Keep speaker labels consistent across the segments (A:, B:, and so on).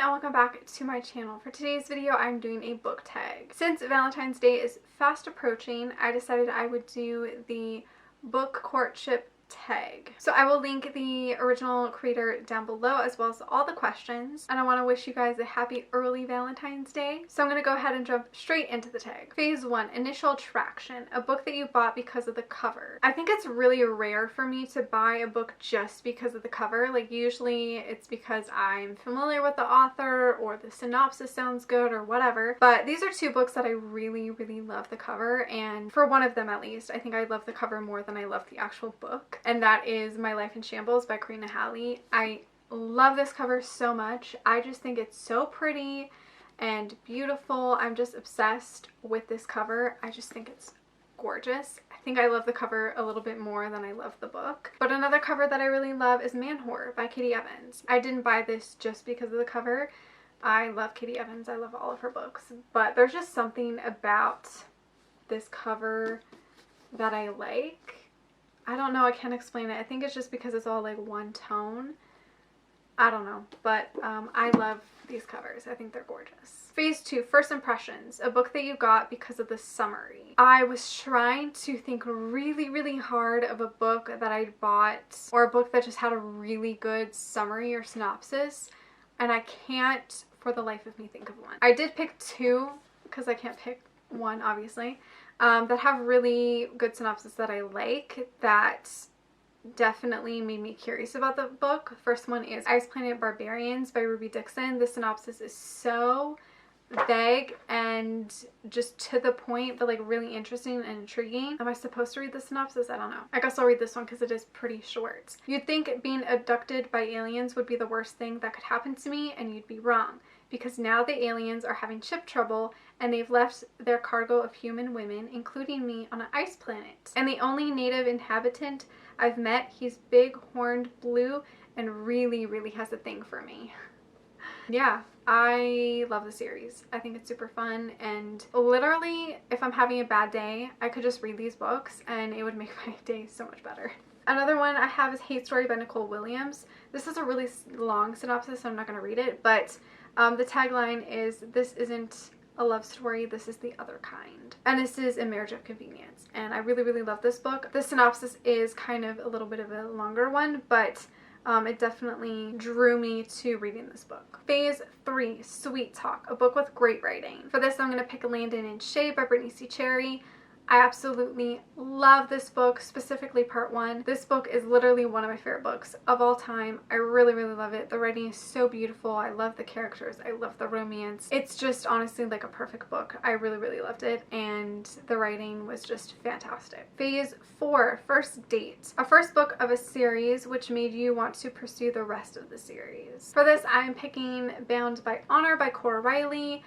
A: and welcome back to my channel. For today's video, I'm doing a book tag. Since Valentine's Day is fast approaching, I decided I would do the book courtship tag. So I will link the original creator down below as well as all the questions, and I want to wish you guys a happy early Valentine's Day. So I'm going to go ahead and jump straight into the tag. Phase 1, Initial Attraction, a book that you bought because of the cover. I think it's really rare for me to buy a book just because of the cover. Like usually it's because I'm familiar with the author or the synopsis sounds good or whatever, but these are two books that I really love the cover, and for one of them at least, I think I love the cover more than I love the actual book. And that is My Life in Shambles by Karina Halley. I love this cover so much. I just think it's so pretty and beautiful. I'm just obsessed with this cover. I just think it's gorgeous. I think I love the cover a little bit more than I love the book. But another cover that I really love is Man Whore by Katie Evans. I didn't buy this just because of the cover. I love Katie Evans. I love all of her books. But there's just something about this cover that I like. I don't know, I can't explain it. I think it's just because it's all like one tone. I don't know, but I love these covers. I think they're gorgeous. Phase 2, First Impressions, a book that you got because of the summary. I was trying to think really hard of a book that I bought, or a book that just had a really good summary or synopsis, and I can't for the life of me think of one. I did pick two because I can't pick one, obviously. That have really good synopsis that I like, that definitely made me curious about the book. The first one is Ice Planet Barbarians by Ruby Dixon. The synopsis is so vague and just to the point, but like really interesting and intriguing. Am I supposed to read the synopsis? I don't know. I guess I'll read this one because it is pretty short. You'd think being abducted by aliens would be the worst thing that could happen to me, and you'd be wrong. Because now the aliens are having ship trouble and they've left their cargo of human women, including me, on an ice planet. And the only native inhabitant I've met, he's big, horned, blue, and really has a thing for me. Yeah, I love the series. I think it's super fun, and literally, if I'm having a bad day, I could just read these books and it would make my day so much better. Another one I have is Hate Story by Nicole Williams. This is a really long synopsis, so I'm not going to read it, but the tagline is, "This isn't a love story, this is the other kind." And this is A Marriage of Convenience. And I really love this book. The synopsis is kind of a little bit of a longer one, but it definitely drew me to reading this book. Phase 3, Sweet Talk, a book with great writing. For this, I'm going to pick Landon and Shay by Brittany C. Cherry. I absolutely love this book, specifically part 1. This book is literally one of my favorite books of all time. I really love it. The writing is so beautiful. I love the characters. I love the romance. It's just honestly like a perfect book. I really loved it, and the writing was just fantastic. Phase 4, First Date, a first book of a series which made you want to pursue the rest of the series. For this, I'm picking Bound by Honor by Cora Riley.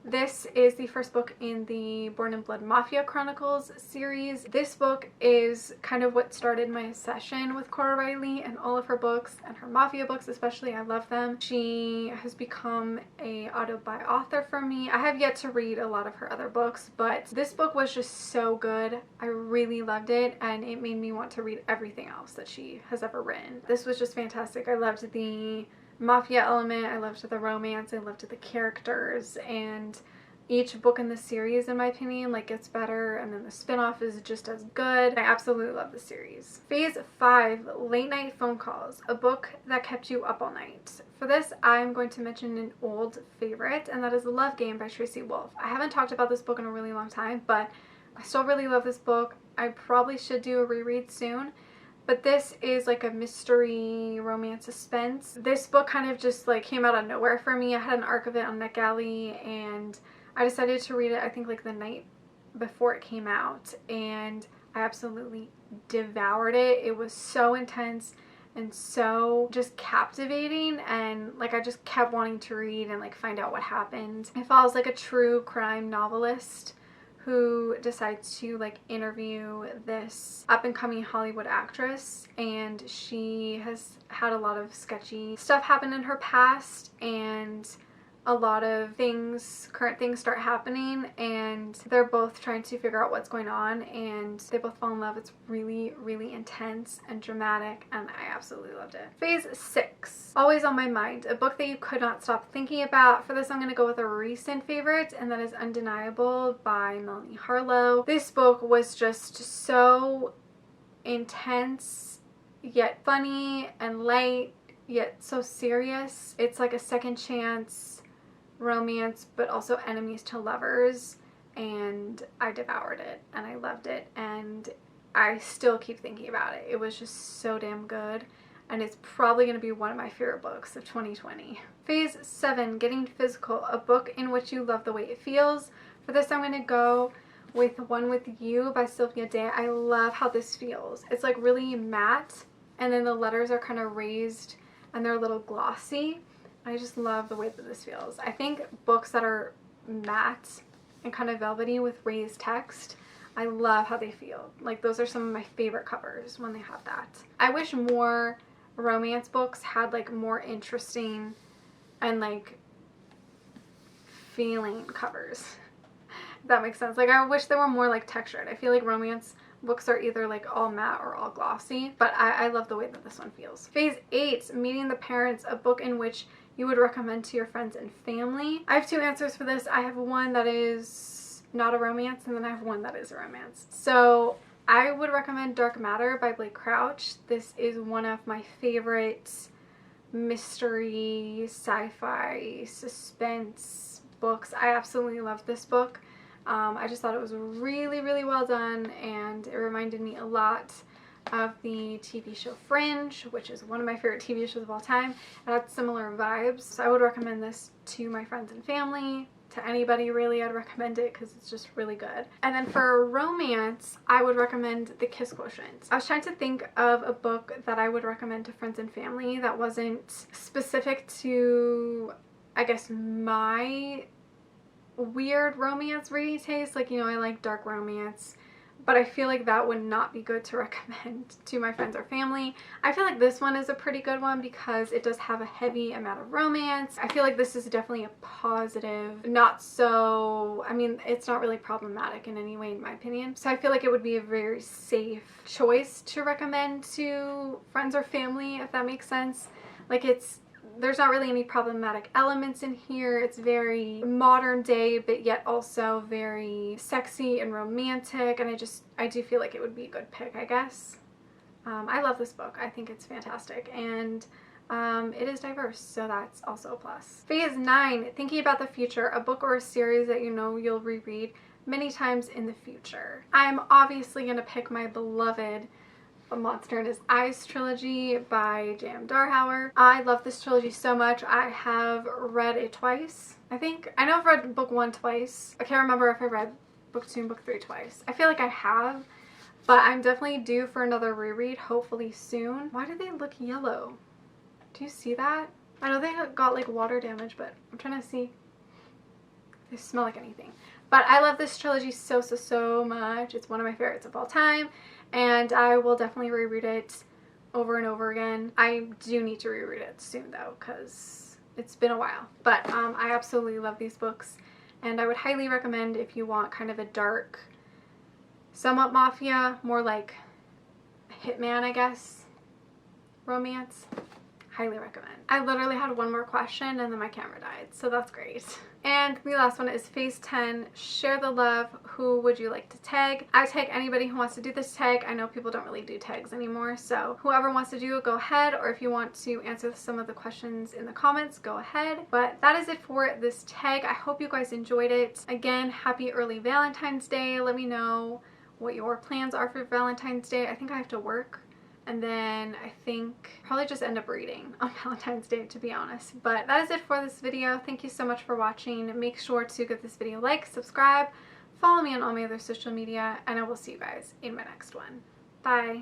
A: This is the first book in the Born in Blood Mafia Chronicles series. This book is kind of what started my obsession with Cora Riley and all of her books, and her Mafia books especially. I love them. She has become an auto-buy author for me. I have yet to read a lot of her other books, but this book was just so good. I really loved it, and it made me want to read everything else that she has ever written. This was just fantastic. I loved the Mafia element, I loved the romance, I loved the characters, and each book in the series, in my opinion, like gets better, and then the spin-off is just as good. I absolutely love the series. Phase 5, Late Night Phone Calls, a book that kept you up all night. For this, I'm going to mention an old favorite, and that is The Love Game by Tracy Wolff. I haven't talked about this book in a really long time, but I still really love this book. I probably should do a reread soon. But this is like a mystery, romance, suspense. This book kind of just like came out of nowhere for me. I had an arc of it on NetGalley, and I decided to read it, I think like the night before it came out, and I absolutely devoured it. It was so intense and so just captivating, and like I just kept wanting to read and like find out what happened. It follows like a true crime novelist who decides to like interview this up-and-coming Hollywood actress, and she has had a lot of sketchy stuff happen in her past, and a lot of current things start happening, and they're both trying to figure out what's going on, and they both fall in love. It's really, really intense and dramatic, and I absolutely loved it. Phase 6, Always on My Mind, a book that you could not stop thinking about. For this, I'm going to go with a recent favorite, and that is Undeniable by Melanie Harlow. This book was just so intense, yet funny and light, yet so serious. It's like a second chance romance, but also enemies to lovers, and I devoured it and I loved it, and I still keep thinking about it. It was just so damn good, and it's probably going to be one of my favorite books of 2020. Phase 7, Getting Physical, a book in which you love the way it feels. For this, I'm going to go with One With You by Sylvia Day. I love how this feels. It's like really matte, and then the letters are kind of raised and they're a little glossy. I just love the way that this feels. I think books that are matte and kind of velvety with raised text, I love how they feel. Like, those are some of my favorite covers when they have that. I wish more romance books had like more interesting and like feeling covers. If that makes sense. Like, I wish they were more like textured. I feel like romance books are either like all matte or all glossy, but I love the way that this one feels. Phase 8, Meeting the Parents, a book in which you would recommend to your friends and family. I have 2 answers for this. I have one that is not a romance, and then I have one that is a romance. So I would recommend Dark Matter by Blake Crouch. This is one of my favorite mystery, sci-fi, suspense books. I absolutely love this book. I just thought it was really, really well done, and it reminded me a lot of the TV show Fringe, which is one of my favorite TV shows of all time. It had similar vibes, so I would recommend this to my friends and family, to anybody really. I'd recommend it because it's just really good. And then for romance, I would recommend The Kiss Quotient. I was trying to think of a book that I would recommend to friends and family that wasn't specific to, I guess, my weird romance reading taste. Like, you know, I like dark romance, but I feel like that would not be good to recommend to my friends or family. I feel like this one is a pretty good one because it does have a heavy amount of romance. I feel like this is definitely a positive, not so, I mean, it's not really problematic in any way in my opinion. So I feel like it would be a very safe choice to recommend to friends or family, if that makes sense. Like, there's not really any problematic elements in here. It's very modern day, but yet also very sexy and romantic, and I do feel like it would be a good pick, I guess. I love this book. I think it's fantastic, and it is diverse, so that's also a plus. Phase 9, Thinking About the Future, a book or a series that you know you'll reread many times in the future. I'm obviously going to pick my beloved A Monster in His Eyes trilogy by J.M. Darhauer. I love this trilogy so much. I have read it twice, I think. I know I've read book 1 twice. I can't remember if I read book 2 and book 3 twice. I feel like I have, but I'm definitely due for another reread, hopefully soon. Why do they look yellow? Do you see that? I know they got like water damage, but I'm trying to see if they smell like anything. But I love this trilogy so, so, so much. It's one of my favorites of all time, and I will definitely reread it over and over again. I do need to reread it soon though, because it's been a while. But I absolutely love these books, and I would highly recommend if you want kind of a dark, somewhat mafia, more like hitman, I guess, romance. Highly recommend. I literally had one more question and then my camera died, so that's great. And the last one is Phase 10, Share the Love. Who would you like to tag? I tag anybody who wants to do this tag. I know people don't really do tags anymore, so whoever wants to do it, go ahead. Or if you want to answer some of the questions in the comments, go ahead. But that is it for this tag. I hope you guys enjoyed it. Again, happy early Valentine's Day. Let me know what your plans are for Valentine's Day. I think I have to work, and then I think probably just end up reading on Valentine's Day, to be honest. But that is it for this video. Thank you so much for watching. Make sure to give this video a like, subscribe, follow me on all my other social media, and I will see you guys in my next one. Bye.